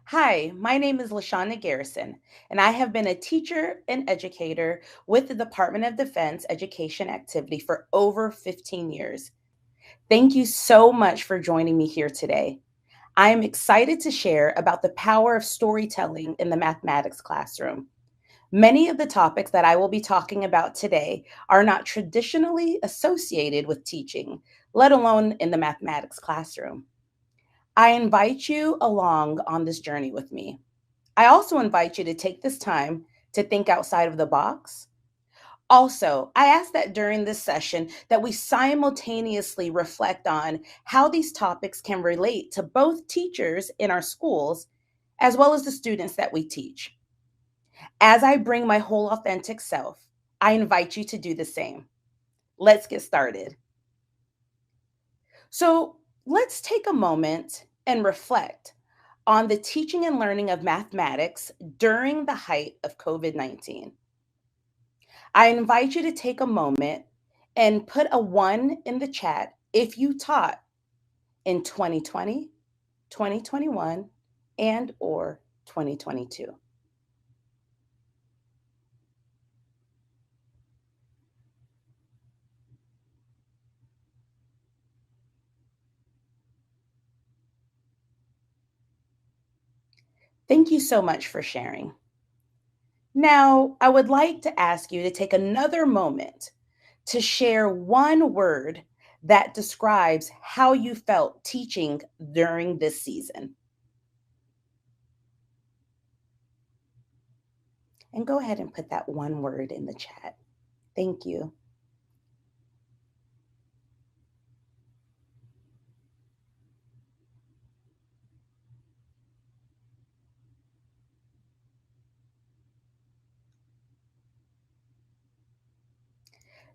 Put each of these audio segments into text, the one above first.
Hi, my name is Lachanda Garrison, and I have been a teacher and educator with the Department of Defense Education Activity for over 15 years. Thank you so much for joining me here today. I am excited to share about the power of storytelling in the mathematics classroom. Many of the topics that I will be talking about today are not traditionally associated with teaching, let alone in the mathematics classroom. I invite you along on this journey with me. I also invite you to take this time to think outside of the box. Also, I ask that during this session that we simultaneously reflect on how these topics can relate to both teachers in our schools as well as the students that we teach. As I bring my whole authentic self, I invite you to do the same. Let's get started. So, let's take a moment and reflect on the teaching and learning of mathematics during the height of COVID-19. I invite you to take a moment and put a 1 in the chat if you taught in 2020, 2021, and or 2022. Thank you so much for sharing. Now, I would like to ask you to take another moment to share one word that describes how you felt teaching during this season. And go ahead and put that one word in the chat. Thank you.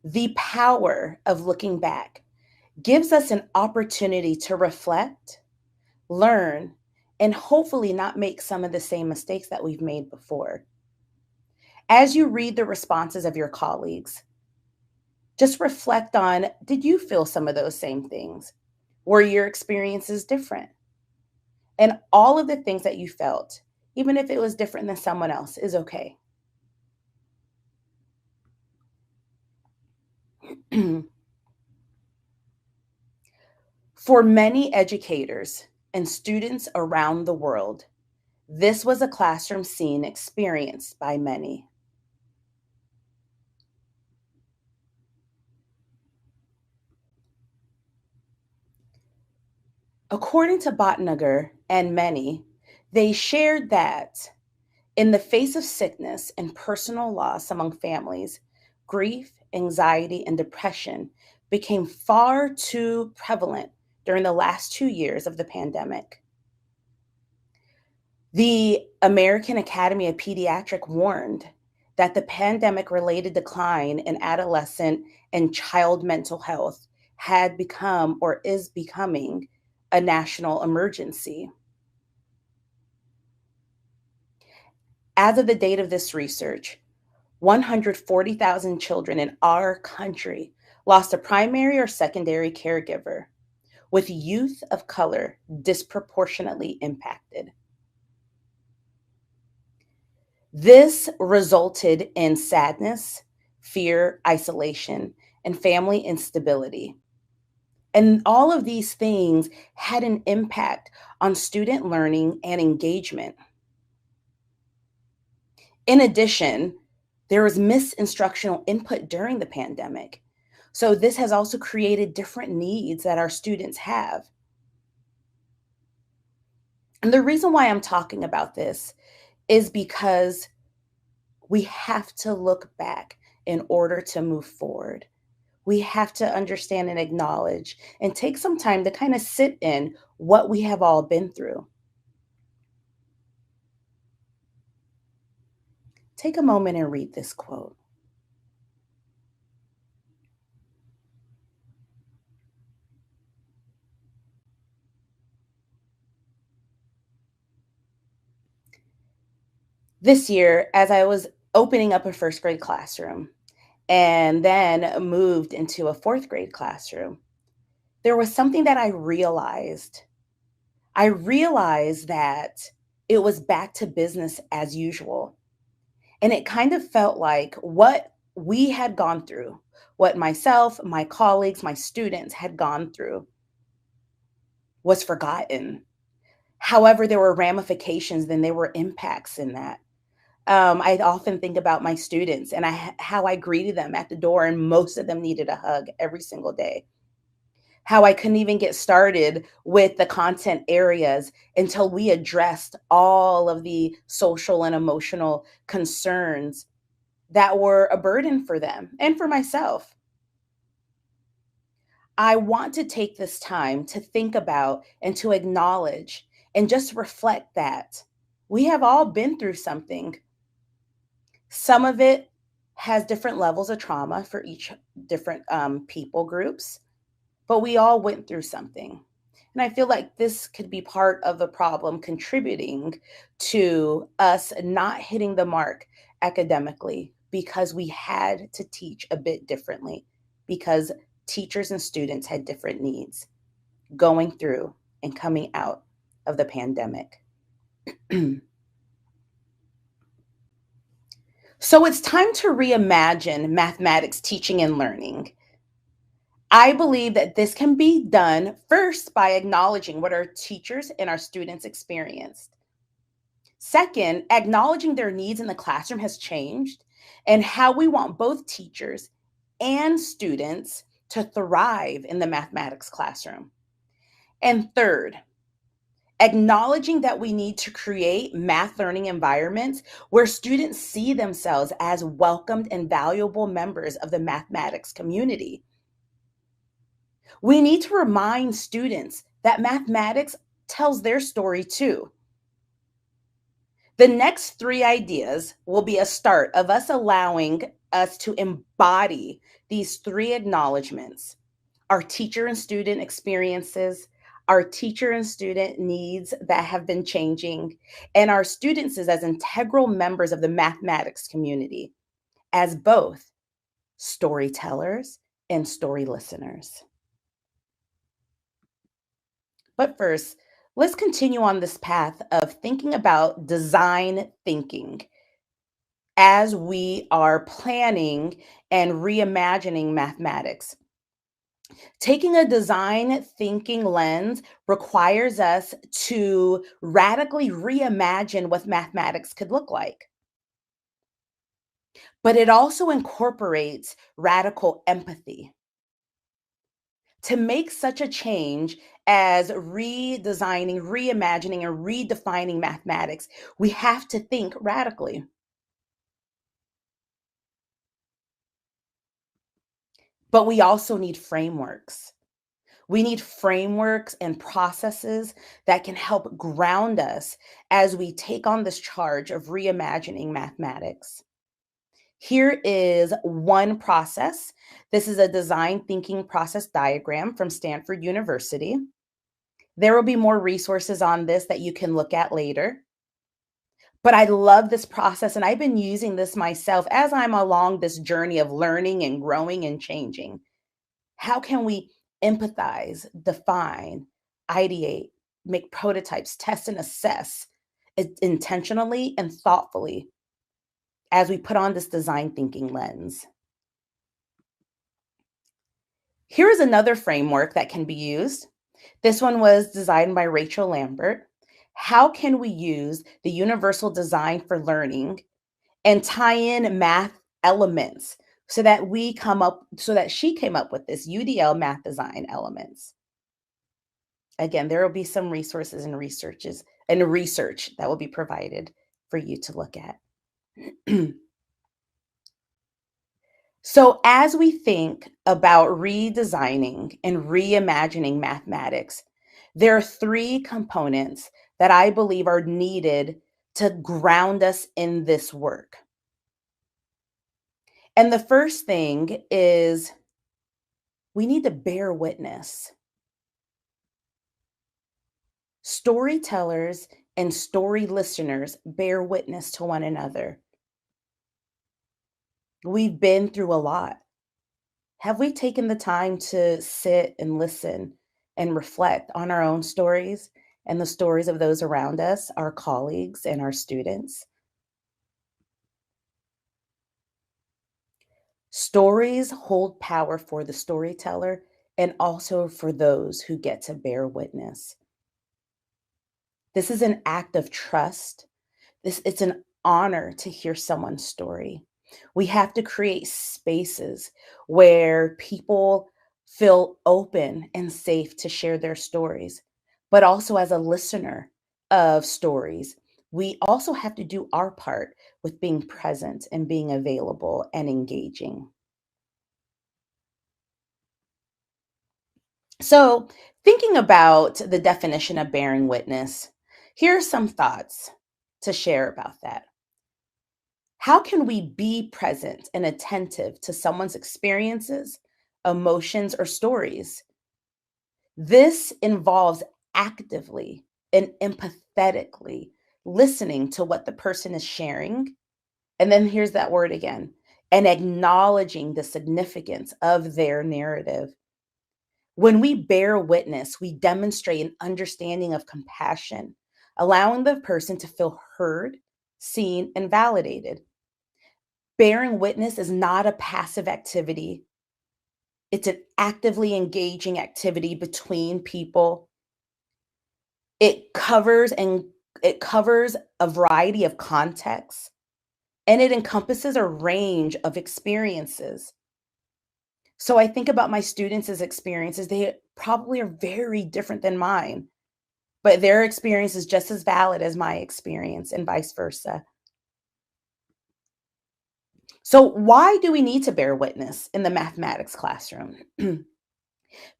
The power of looking back gives us an opportunity to reflect, learn, and hopefully not make some of the same mistakes that we've made before. As you read the responses of your colleagues, just reflect on, did you feel some of those same things? Were your experiences different? And all of the things that you felt, even if it was different than someone else, is okay. For many educators and students around the world, this was a classroom scene experienced by many. According to Botnager and many, they shared that in the face of sickness and personal loss among families, grief, anxiety, and depression became far too prevalent during the last 2 years of the pandemic. The American Academy of Pediatrics warned that the pandemic related decline in adolescent and child mental health had become or is becoming a national emergency. As of the date of this research, 140,000 children in our country lost a primary or secondary caregiver, with youth of color disproportionately impacted. This resulted in sadness, fear, isolation, and family instability. And all of these things had an impact on student learning and engagement. In addition, there was misinstructional input during the pandemic. So this has also created different needs that our students have. And the reason why I'm talking about this is because we have to look back in order to move forward. We have to understand and acknowledge and take some time to kind of sit in what we have all been through. Take a moment and read this quote. This year, as I was opening up a first grade classroom and then moved into a fourth grade classroom, there was something that I realized. I realized that it was back to business as usual. And it kind of felt like what we had gone through, what myself, my colleagues, my students had gone through was forgotten. However, there were ramifications, then there were impacts in that. I often think about my students and how I greeted them at the door, and most of them needed a hug every single day. How I couldn't even get started with the content areas until we addressed all of the social and emotional concerns that were a burden for them and for myself. I want to take this time to think about and to acknowledge and just reflect that we have all been through something. Some of it has different levels of trauma for each different people groups, but we all went through something. And I feel like this could be part of the problem contributing to us not hitting the mark academically because we had to teach a bit differently, because teachers and students had different needs going through and coming out of the pandemic. So it's time to reimagine mathematics teaching and learning. I believe that this can be done first by acknowledging what our teachers and our students experienced. Second, acknowledging their needs in the classroom has changed and how we want both teachers and students to thrive in the mathematics classroom. And third, acknowledging that we need to create math learning environments where students see themselves as welcomed and valuable members of the mathematics community. We need to remind students that mathematics tells their story too. The next three ideas will be a start of us allowing us to embody these three acknowledgments: our teacher and student experiences, our teacher and student needs that have been changing, and our students as integral members of the mathematics community, as both storytellers and story listeners. But first, let's continue on this path of thinking about design thinking as we are planning and reimagining mathematics. Taking a design thinking lens requires us to radically reimagine what mathematics could look like. But it also incorporates radical empathy. To make such a change as redesigning, reimagining, and redefining mathematics, we have to think radically. But we also need frameworks. We need frameworks and processes that can help ground us as we take on this charge of reimagining mathematics. Here is one process. This is a design thinking process diagram from Stanford University. There will be more resources on this that you can look at later. But I love this process, and I've been using this myself as I'm along this journey of learning and growing and changing. How can we empathize, define, ideate, make prototypes, test, and assess intentionally and thoughtfully as we put on this design thinking lens? Here is another framework that can be used. This one was designed by Rachel Lambert. How can we use the universal design for learning and tie in math elements so that she came up with this UDL math design elements? Again, there will be some resources and research that will be provided for you to look at. So as we think about redesigning and reimagining mathematics, there are three components that I believe are needed to ground us in this work. And the first thing is we need to bear witness. Storytellers and story listeners bear witness to one another. We've been through a lot. Have we taken the time to sit and listen and reflect on our own stories and the stories of those around us, our colleagues and our students. Stories hold power for the storyteller and also for those who get to bear witness. This is an act of trust. It's an honor to hear someone's story. We have to create spaces where people feel open and safe to share their stories. But also, as a listener of stories, we also have to do our part with being present and being available and engaging. So, thinking about the definition of bearing witness, here are some thoughts to share about that. How can we be present and attentive to someone's experiences, emotions, or stories? This involves actively and empathetically listening to what the person is sharing. And then here's that word again, and acknowledging the significance of their narrative. When we bear witness, we demonstrate an understanding of compassion, allowing the person to feel heard, seen, and validated. Bearing witness is not a passive activity. It's an actively engaging activity between people. It covers a variety of contexts, and it encompasses a range of experiences. So I think about my students' experiences. They probably are very different than mine, but their experience is just as valid as my experience and vice versa. So why do we need to bear witness in the mathematics classroom?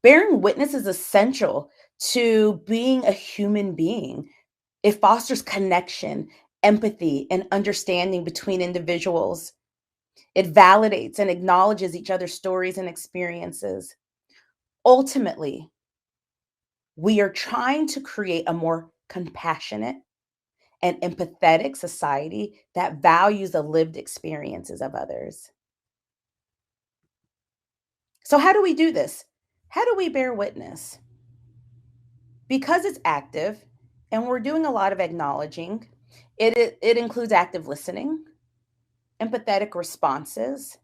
Bearing witness is essential to being a human being. It fosters connection, empathy, and understanding between individuals. It validates and acknowledges each other's stories and experiences. Ultimately, we are trying to create a more compassionate and empathetic society that values the lived experiences of others. So, how do we do this? How do we bear witness? Because it's active and we're doing a lot of acknowledging, it includes active listening, empathetic responses.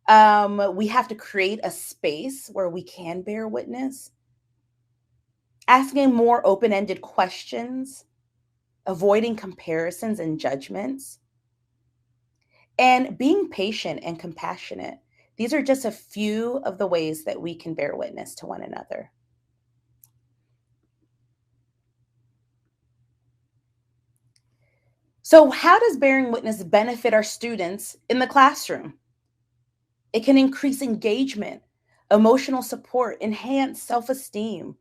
We have to create a space where we can bear witness, asking more open ended questions, avoiding comparisons and judgments, and being patient and compassionate. These are just a few of the ways that we can bear witness to one another. So, how does bearing witness benefit our students in the classroom? It can increase engagement, emotional support, enhance self esteem.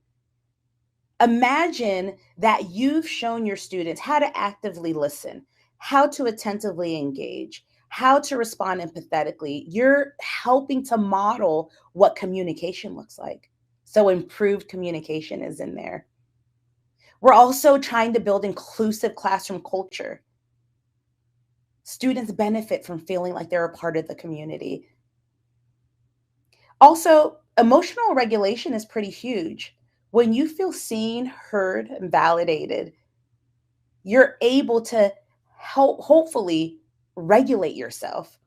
Imagine that you've shown your students how to actively listen, how to attentively engage, how to respond empathetically. You're helping to model what communication looks like. So, improved communication is in there. We're also trying to build inclusive classroom culture. Students benefit from feeling like they're a part of the community. Also, emotional regulation is pretty huge. When you feel seen, heard, and validated, you're able to help, hopefully, regulate yourself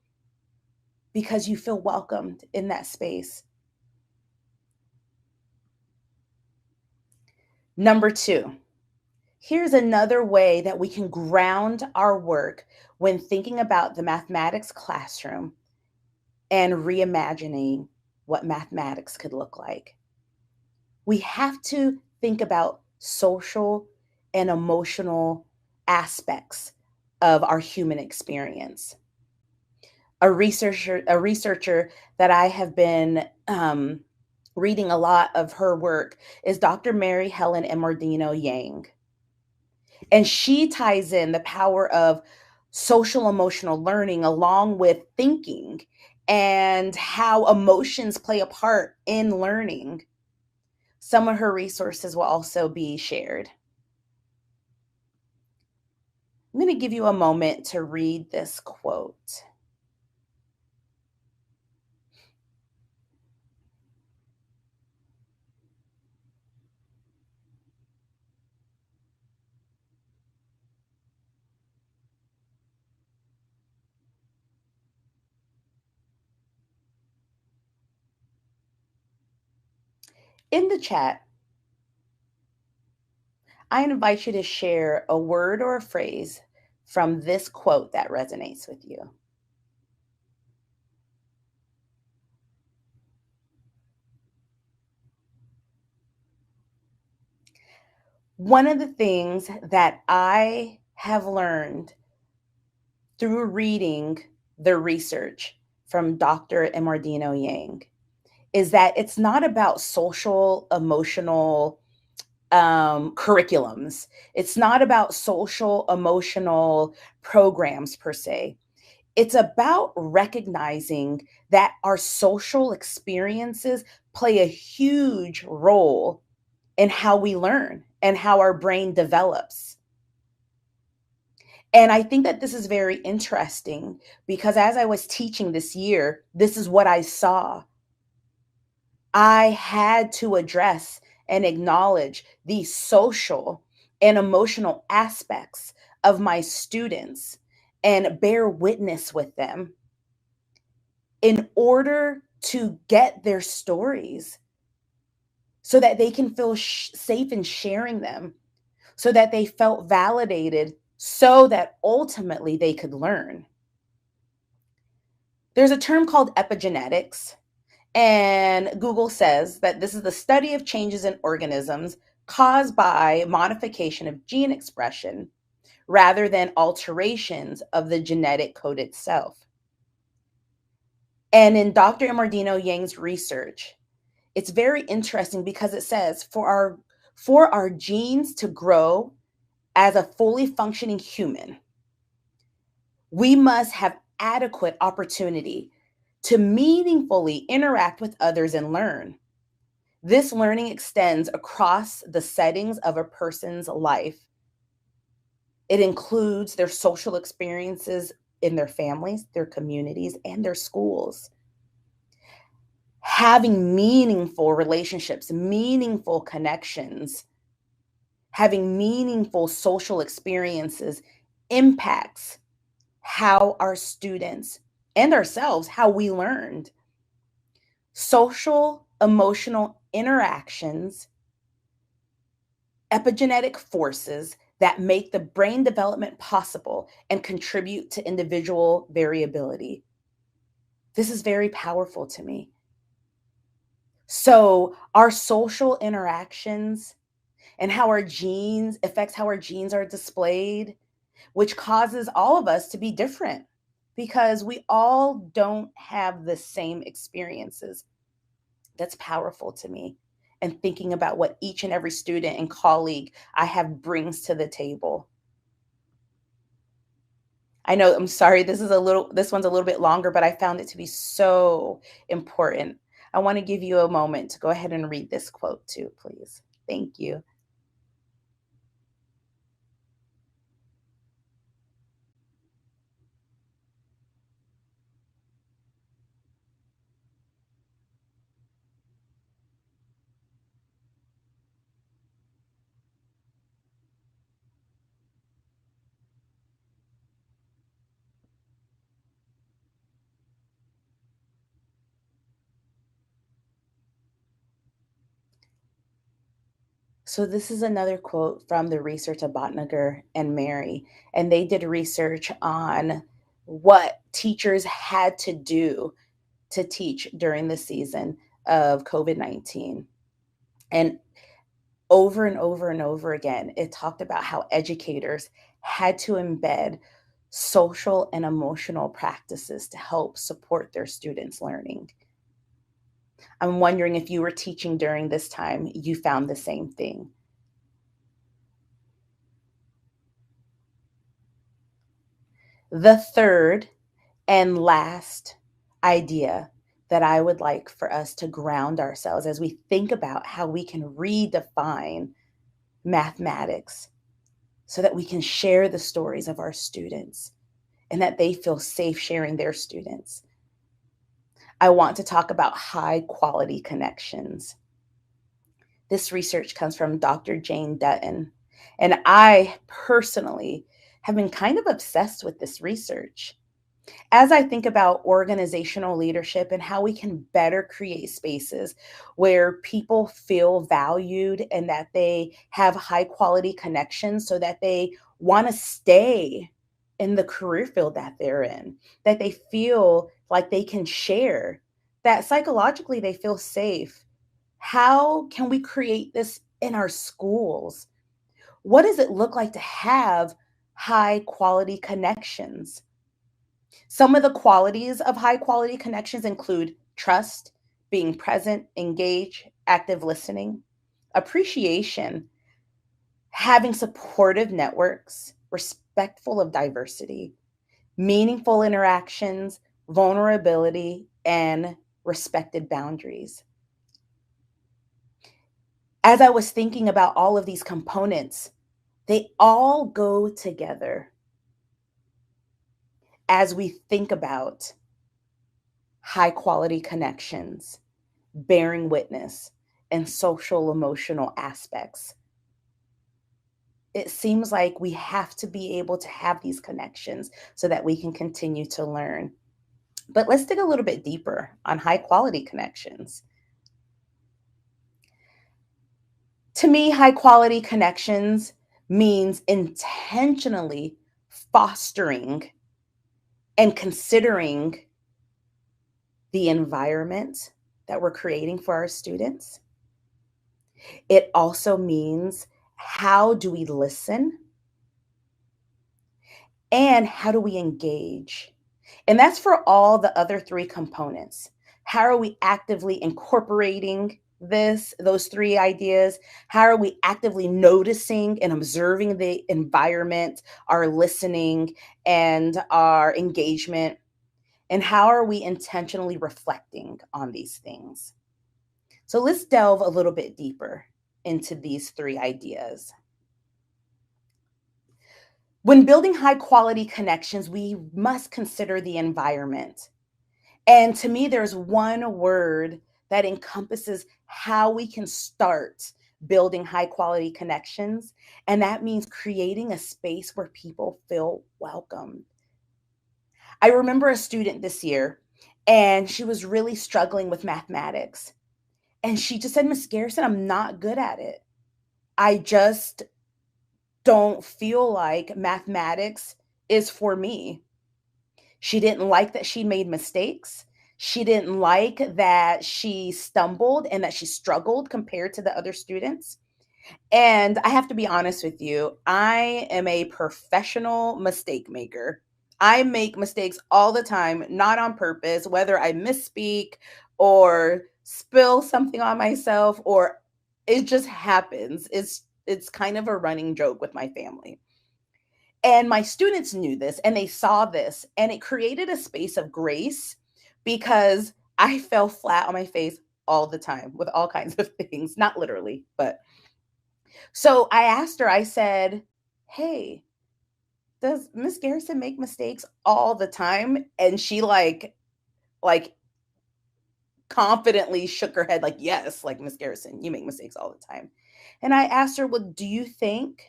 because you feel welcomed in that space. Number two, here's another way that we can ground our work when thinking about the mathematics classroom and reimagining what mathematics could look like. We have to think about social and emotional aspects of our human experience. A researcher that I have been reading a lot of her work is Dr. Mary Helen Emmerdino Yang. And she ties in the power of social emotional learning along with thinking and how emotions play a part in learning. Some of her resources will also be shared. I'm going to give you a moment to read this quote. In the chat, I invite you to share a word or a phrase from this quote that resonates with you. One of the things that I have learned through reading the research from Dr. Emardino Yang is that it's not about social emotional curriculums. It's not about social emotional programs per se. It's about recognizing that our social experiences play a huge role in how we learn and how our brain develops. And I think that this is very interesting because as I was teaching this year, this is what I saw. I had to address and acknowledge the social and emotional aspects of my students and bear witness with them in order to get their stories so that they can feel safe in sharing them, so that they felt validated, so that ultimately they could learn. There's a term called epigenetics, and Google says that this is the study of changes in organisms caused by modification of gene expression rather than alterations of the genetic code itself. And in Dr. Emardino Yang's research, it's very interesting because it says for our genes to grow as a fully functioning human, we must have adequate opportunity to meaningfully interact with others and learn. This learning extends across the settings of a person's life. It includes their social experiences in their families, their communities, and their schools. Having meaningful relationships, meaningful connections, having meaningful social experiences impacts how our students and ourselves, how we learned. Social, emotional interactions, epigenetic forces that make the brain development possible and contribute to individual variability. This is very powerful to me. So our social interactions and how our genes affects how our genes are displayed, which causes all of us to be different because we all don't have the same experiences. That's powerful to me. And thinking about what each and every student and colleague I have brings to the table. I know, I'm sorry, this one's a little bit longer, but I found it to be so important. I want to give you a moment to go ahead and read this quote too, please. Thank you. So this is another quote from the research of Botnager and Mary, and they did research on what teachers had to do to teach during the season of COVID-19. And over and over and over again, it talked about how educators had to embed social and emotional practices to help support their students' learning. I'm wondering if you were teaching during this time, you found the same thing. The third and last idea that I would like for us to ground ourselves as we think about how we can redefine mathematics so that we can share the stories of our students and that they feel safe sharing their students. I want to talk about high quality connections. This research comes from Dr. Jane Dutton, and I personally have been kind of obsessed with this research. As I think about organizational leadership and how we can better create spaces where people feel valued and that they have high quality connections so that they want to stay in the career field that they're in, that they feel like they can share, that psychologically they feel safe. How can we create this in our schools? What does it look like to have high quality connections? Some of the qualities of high quality connections include trust, being present, engaged, active listening, appreciation, having supportive networks, respectful of diversity, meaningful interactions, vulnerability, and respected boundaries. As I was thinking about all of these components, they all go together as we think about high quality connections, bearing witness, and social emotional aspects. It seems like we have to be able to have these connections so that we can continue to learn. But let's dig a little bit deeper on high quality connections. To me, high quality connections means intentionally fostering and considering the environment that we're creating for our students. It also means how do we listen and how do we engage? And that's for all the other three components. How are we actively incorporating those three ideas? How are we actively noticing and observing the environment, our listening, and our engagement? And how are we intentionally reflecting on these things? So let's delve a little bit deeper into these three ideas. When building high quality connections, we must consider the environment. And to me, there's one word that encompasses how we can start building high quality connections. And that means creating a space where people feel welcome. I remember a student this year, and she was really struggling with mathematics. And she just said, Miss Garrison, I'm not good at it. I just don't feel like mathematics is for me. She didn't like that she made mistakes. She didn't like that she stumbled and that she struggled compared to the other students. And I have to be honest with you, I am a professional mistake maker. I make mistakes all the time, not on purpose, whether I misspeak or spill something on myself or it just happens. It's kind of a running joke with my family. And my students knew this and they saw this, and it created a space of grace because I fell flat on my face all the time with all kinds of things, not literally, but so I asked her, I said, "Hey, does Miss Garrison make mistakes all the time?" And she like confidently shook her head like, "Yes, like Miss Garrison, you make mistakes all the time." And I asked her, "Well, do you think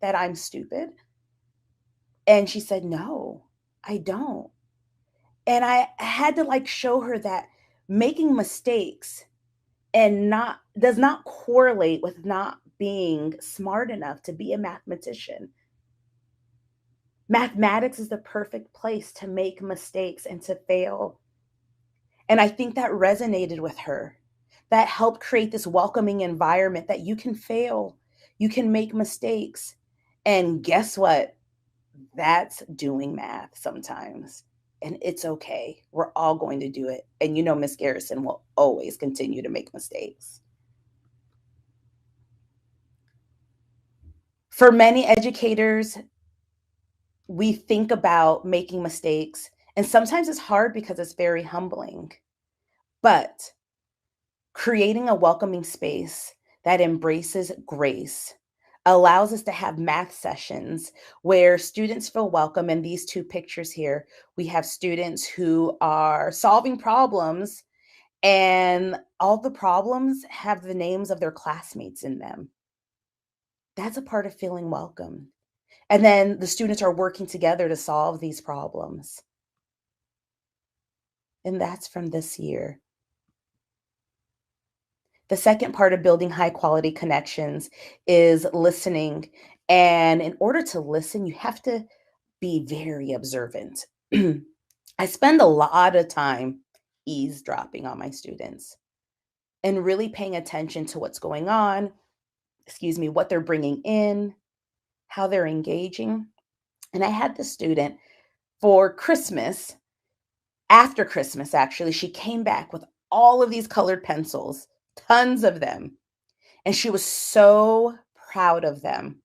that I'm stupid?" And she said, "No, I don't." And I had to like show her that making mistakes and not does not correlate with not being smart enough to be a mathematician. Mathematics is the perfect place to make mistakes and to fail. And I think that resonated with her. That helped create this welcoming environment that you can fail, you can make mistakes. And guess what? That's doing math sometimes. And it's okay. We're all going to do it. And you know, Miss Garrison will always continue to make mistakes. For many educators, we think about making mistakes, and sometimes it's hard because it's very humbling. But creating a welcoming space that embraces grace allows us to have math sessions where students feel welcome. In these two pictures here, we have students who are solving problems, and all the problems have the names of their classmates in them. That's a part of feeling welcome. And then the students are working together to solve these problems. and that's from this year. The second part of building high quality connections is listening. And in order to listen, you have to be very observant. I spend a lot of time eavesdropping on my students and really paying attention to what's going on, what they're bringing in, how they're engaging. And I had the student for Christmas, after Christmas, actually, she came back with all of these colored pencils, tons of them. And she was so proud of them.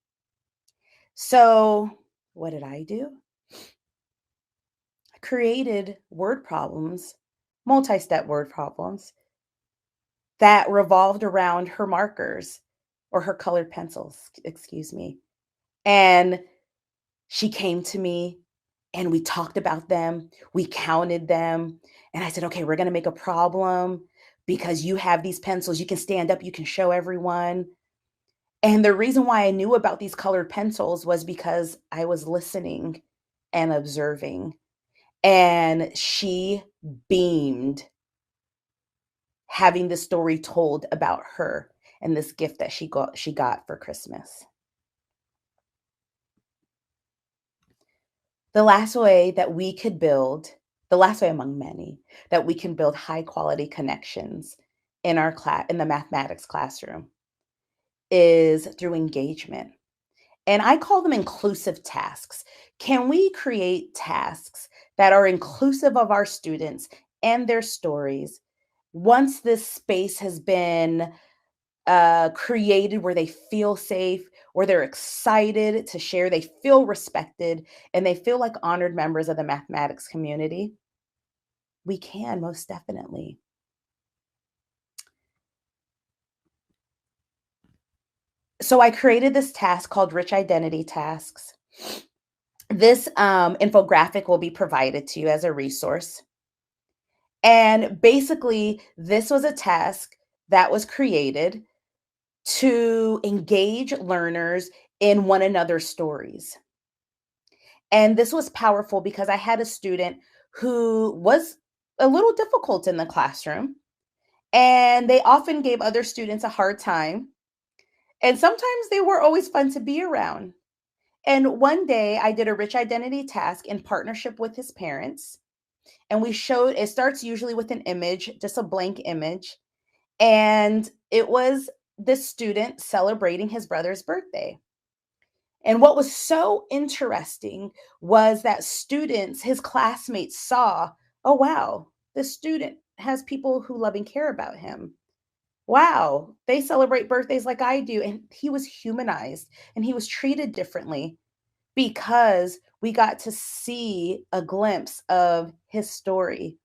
So, what did I do? I created word problems, multi step word problems that revolved around her markers or her colored pencils, excuse me. And she came to me and we talked about them. We counted them. And I said, okay, we're going to make a problem because you have these pencils. You can stand up, you can show everyone. And the reason why I knew about these colored pencils was because I was listening and observing. And she beamed having the story told about her and this gift that she got for Christmas. The last way that we could build, the last way among many, that we can build high quality connections in our class, in the mathematics classroom, is through engagement. And I call them inclusive tasks. Can we create tasks that are inclusive of our students and their stories once this space has been created where they feel safe, where they're excited to share, they feel respected, and they feel like honored members of the mathematics community? We can, most definitely. So I created this task called Rich Identity Tasks. This infographic will be provided to you as a resource. And basically, this was a task that was created to engage learners in one another's stories. And this was powerful because I had a student who was a little difficult in the classroom, and they often gave other students a hard time. And sometimes they were always fun to be around. And one day I did a rich identity task in partnership with his parents. And we showed, it starts usually with an image, just a blank image. And it was this student celebrating his brother's birthday. And what was so interesting was that students, his classmates, saw, oh, wow, this student has people who love and care about him. Wow, they celebrate birthdays like I do. And he was humanized and he was treated differently because we got to see a glimpse of his story.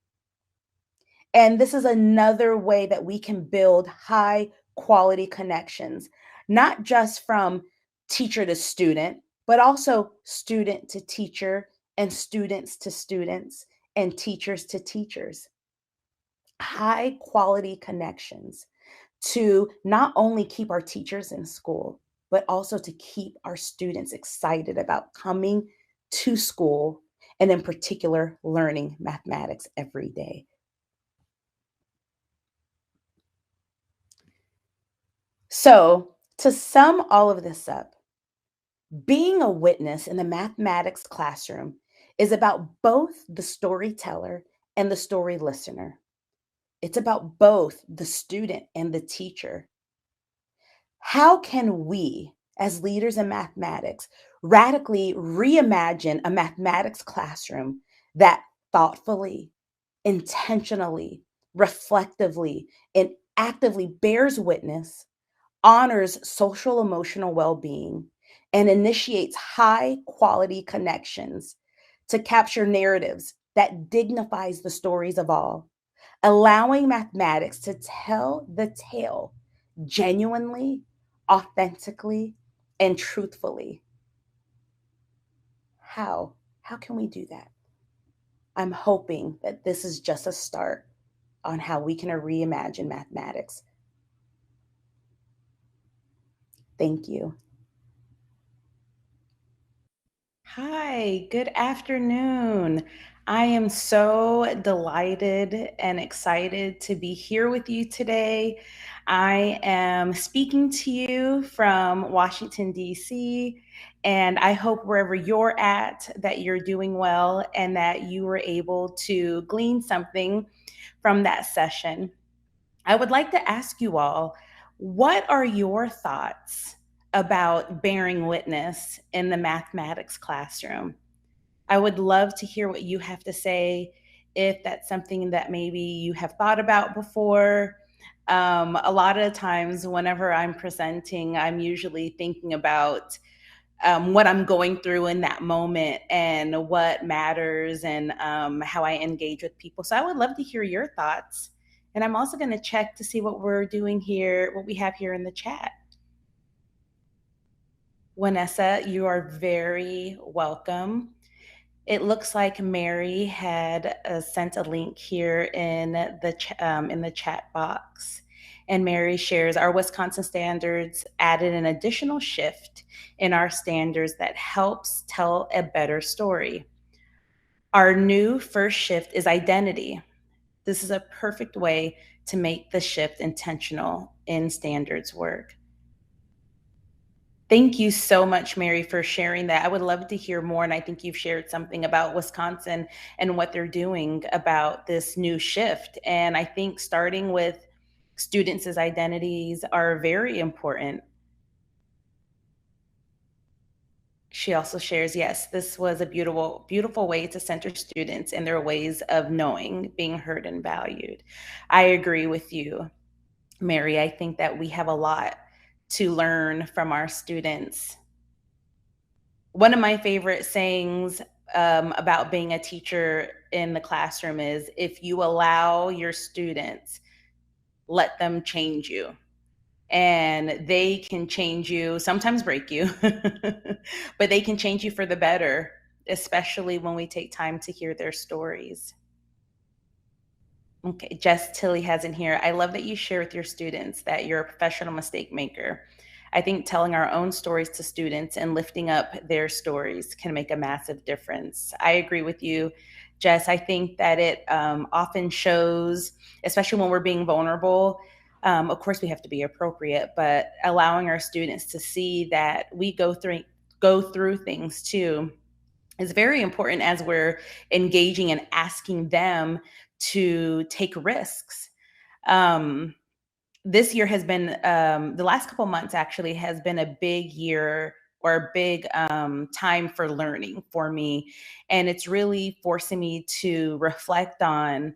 And this is another way that we can build high quality connections, not just from teacher to student, but also student to teacher and students to students and teachers to teachers. High quality connections to not only keep our teachers in school, but also to keep our students excited about coming to school and, in particular, learning mathematics every day. So, to sum all of this up, being a witness in the mathematics classroom is about both the storyteller and the story listener. It's about both the student and the teacher. How can we, as leaders in mathematics, radically reimagine a mathematics classroom that thoughtfully, intentionally, reflectively, and actively bears witness, honors social emotional well-being, and initiates high quality connections to capture narratives that dignifies the stories of all, allowing mathematics to tell the tale genuinely, authentically, and truthfully? How can we do that? I'm hoping that this is just a start on how we can reimagine mathematics. Thank you. Hi, good afternoon. I am so delighted and excited to be here with you today. I am speaking to you from Washington, D.C., and I hope wherever you're at that you're doing well and that you were able to glean something from that session. I would like to ask you all, what are your thoughts about bearing witness in the mathematics classroom? I would love to hear what you have to say, if that's something that maybe you have thought about before. A lot of times, whenever I'm presenting, I'm usually thinking about what I'm going through in that moment and what matters and how I engage with people. So I would love to hear your thoughts. And I'm also going to check to see what we're doing here, what we have here in the chat. Vanessa, you are very welcome. It looks like Mary had sent a link here in the chat box, and Mary shares our Wisconsin standards added an additional shift in our standards that helps tell a better story. Our new first shift is identity. This is a perfect way to make the shift intentional in standards work. Thank you so much, Mary, for sharing that. I would love to hear more. And I think you've shared something about Wisconsin and what they're doing about this new shift. And I think starting with students' identities are very important. She also shares, yes, this was a beautiful, beautiful way to center students in their ways of knowing, being heard, and valued. I agree with you, Mary. I think that we have a lot to learn from our students. One of my favorite sayings about being a teacher in the classroom is, if you allow your students, let them change you. And they can change you, sometimes break you, but they can change you for the better, especially when we take time to hear their stories. Okay, Jess Tilly has in here. I love that you share with your students that you're a professional mistake maker. I think telling our own stories to students and lifting up their stories can make a massive difference. I agree with you, Jess. I think that it often shows, especially when we're being vulnerable. Of course, we have to be appropriate, but allowing our students to see that we go through things too is very important as we're engaging and asking them to take risks. Um, this year has been, the last couple months actually has been a big year or a big time for learning for me. And it's really forcing me to reflect on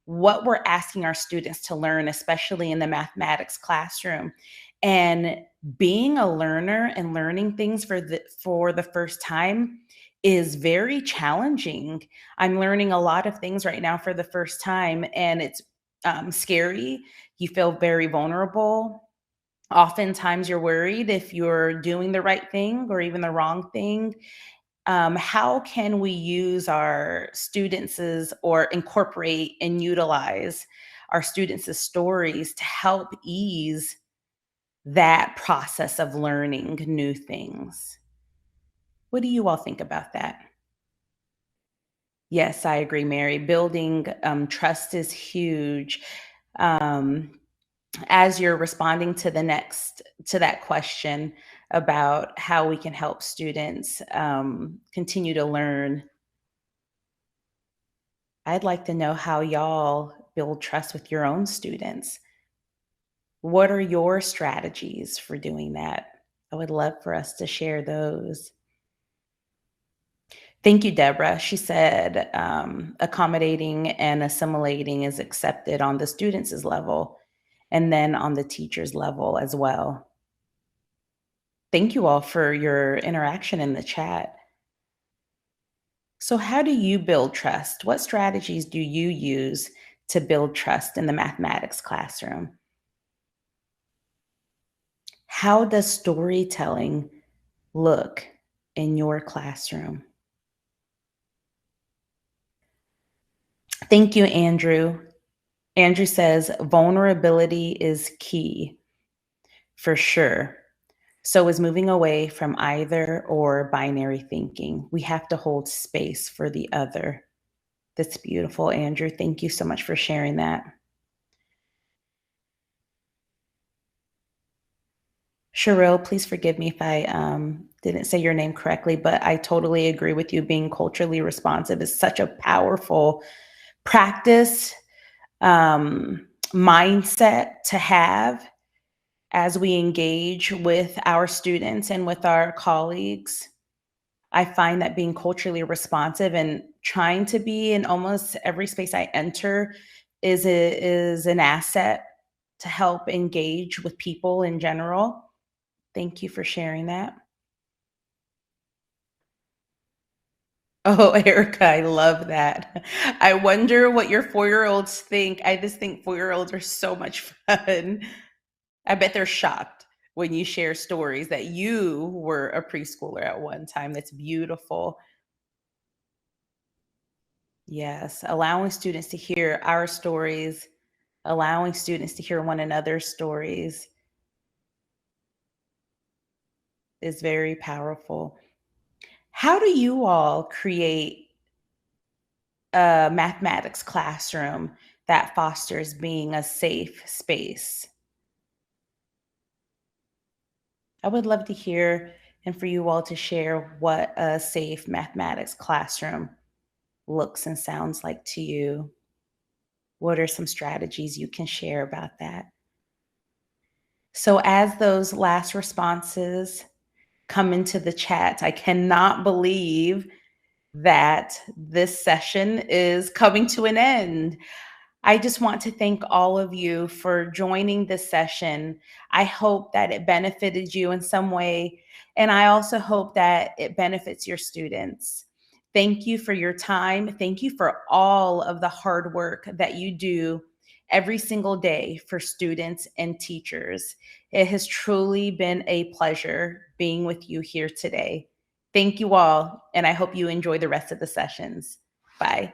what we're asking our students to learn, especially in the mathematics classroom. And being a learner and learning things for the first time is very challenging. I'm learning a lot of things right now for the first time, and it's scary. You feel very vulnerable. Oftentimes, you're worried if you're doing the right thing or even the wrong thing. How can we use our students' or incorporate and utilize our students' stories to help ease that process of learning new things? What do you all think about that? Yes, I agree, Mary. Building trust is huge. Um, as you're responding to that question about how we can help students continue to learn, I'd like to know how y'all build trust with your own students. What are your strategies for doing that? I would love for us to share those. Thank you, Deborah. She said accommodating and assimilating is accepted on the students' level and then on the teacher's level as well. Thank you all for your interaction in the chat. So, how do you build trust? What strategies do you use to build trust in the mathematics classroom? How does storytelling look in your classroom? Thank you, Andrew. Andrew says vulnerability is key for sure. So is moving away from either or binary thinking. We have to hold space for the other. That's beautiful, Andrew. Thank you so much for sharing that. Cheryl, please forgive me if I didn't say your name correctly, but I totally agree with you. Being culturally responsive is such a powerful practice, mindset to have as we engage with our students and with our colleagues. I find that being culturally responsive and trying to be in almost every space I enter is an asset to help engage with people in general. Thank you for sharing that. Oh, Erica, I love that. I wonder what your 4-year-olds think. I just think 4-year-olds are so much fun. I bet they're shocked when you share stories that you were a preschooler at one time. That's beautiful. Yes, allowing students to hear our stories, allowing students to hear one another's stories is very powerful. How do you all create a mathematics classroom that fosters being a safe space? I would love to hear and for you all to share what a safe mathematics classroom looks and sounds like to you. What are some strategies you can share about that? So, as those last responses come into the chat, I cannot believe that this session is coming to an end. I just want to thank all of you for joining this session. I hope that it benefited you in some way, and I also hope that it benefits your students. Thank you for your time. Thank you for all of the hard work that you do every single day for students and teachers. It has truly been a pleasure being with you here today. Thank you all, and I hope you enjoy the rest of the sessions. Bye.